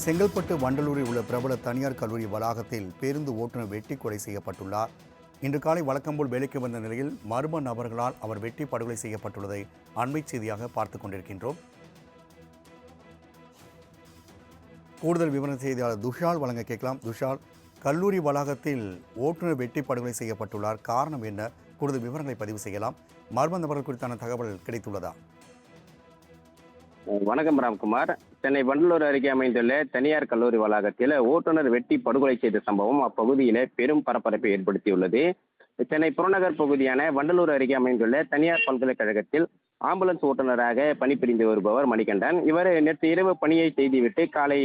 செங்கல்பட்டு வண்டலூரில் உள்ள பிரபல தனியார் கல்லூரி வளாகத்தில் பேருந்து ஓட்டுநர் வெட்டி கொலை செய்யப்பட்டுள்ளார். இன்று காலை வழக்கம்போல் வேலைக்கு வந்த நிலையில் மர்ம நபர்களால் அவர் வெட்டி படுகொலை செய்யப்பட்டுள்ளதை அண்மை செய்தியாக பார்த்துக் கொண்டிருக்கின்றோம். கூடுதல் விவரம் செய்தியாளர் துஷால் வழங்க கேட்கலாம். துஷால், கல்லூரி வளாகத்தில் ஓட்டுநர் வெட்டி படுகொலை செய்யப்பட்டுள்ளார், காரணம் என்ன? கூடுதல் விவரங்களை பதிவு செய்யலாம். மர்ம நபர்கள் குறித்தான தகவல் கிடைத்துள்ளதா? வணக்கம் ராம்குமார். சென்னை வண்டலூர் அருகே அமைந்துள்ள தனியார் கல்லூரி வளாகத்தில் ஓட்டுநர் வெட்டி படுகொலை செய்த சம்பவம் அப்பகுதியிலே பெரும் பரபரப்பை ஏற்படுத்தியுள்ளது. சென்னை புறநகர் பகுதியான வண்டலூர் அருகே அமைந்துள்ள தனியார் பல்கலைக்கழகத்தில் ஆம்புலன்ஸ் ஓட்டுநராக பணிபுரிந்து வருபவர் மணிகண்டன். இவர் நேற்று இரவு பணியை செய்துவிட்டு காலை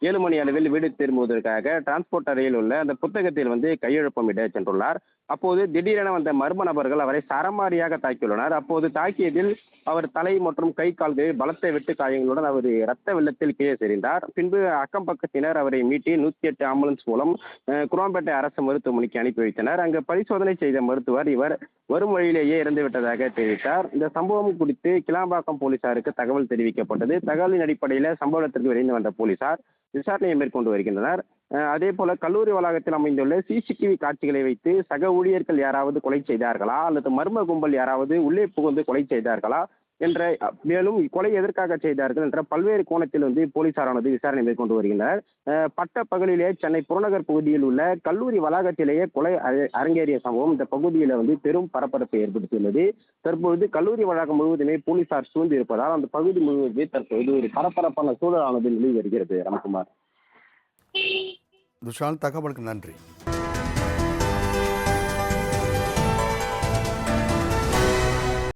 7 மணி அளவில் வீடு திரும்புவதற்காக டிரான்ஸ்போர்ட் அறையில் உள்ள அந்த புத்தகத்தில் கையெழுப்பமிட சென்றுள்ளார். அப்போது திடீரென வந்த மர்ம நபர்கள் அவரை சரமாரியாக தாக்கியுள்ளனர். அப்போது தாக்கியதில் அவர் தலை மற்றும் கை கால்களில் பலத்த வெட்டு காயங்களுடன் அவர் இரத்த வெள்ளத்தில் கீழே சரிந்தார். பின்பு அக்கம் பக்கத்தினர் அவரை மீட்டி 108 ஆம்புலன்ஸ் மூலம் குரோம்பேட்டை அரசு மருத்துவமனைக்கு அனுப்பி வைத்தனர். அங்கு பரிசோதனை செய்த மருத்துவர் இவர் வரும் வழியிலேயே இறந்துவிட்டதாக தெரிவித்தார். இந்த சம்பவம் குறித்து கிளாம்பாக்கம் போலீசாருக்கு தகவல் தெரிவிக்கப்பட்டது. தகவலின் அடிப்படையில் சம்பவ இடத்திற்கு விரைந்து வந்த போலீசார் விசாரணையை மேற்கொண்டு வருகின்றனர். அதே போல கல்லூரி வளாகத்தில் அமைந்துள்ள சிசிடிவி காட்சிகளை வைத்து சக ஊழியர்கள் யாராவது கொலை செய்தார்களா அல்லது மர்ம கும்பல் யாராவது உள்ளே புகுந்து கொலை செய்தார்களா என்ற மேலும் கொலை எதற்காக செய்தார்கள் என்ற பல்வேறு கோணத்தில் போலீசாரானது விசாரணை மேற்கொண்டு வருகின்றனர். பட்ட பகலிலே சென்னை புறநகர் பகுதியில் உள்ள கல்லூரி வளாகத்திலேயே கொலை அரங்கேறிய சம்பவம் இந்த பகுதியில் பெரும் பரபரப்பை ஏற்படுத்தியுள்ளது. தற்பொழுது கல்லூரி வளாகம் முழுவதுமே போலீசார் சூழ்ந்து இருப்பதால் அந்த பகுதி முழுவதுமே தற்போது ஒரு பரபரப்பான சூழலானது நிலவி வருகிறது. ராம்குமார். துஷால், தகவலுக்கு நன்றி.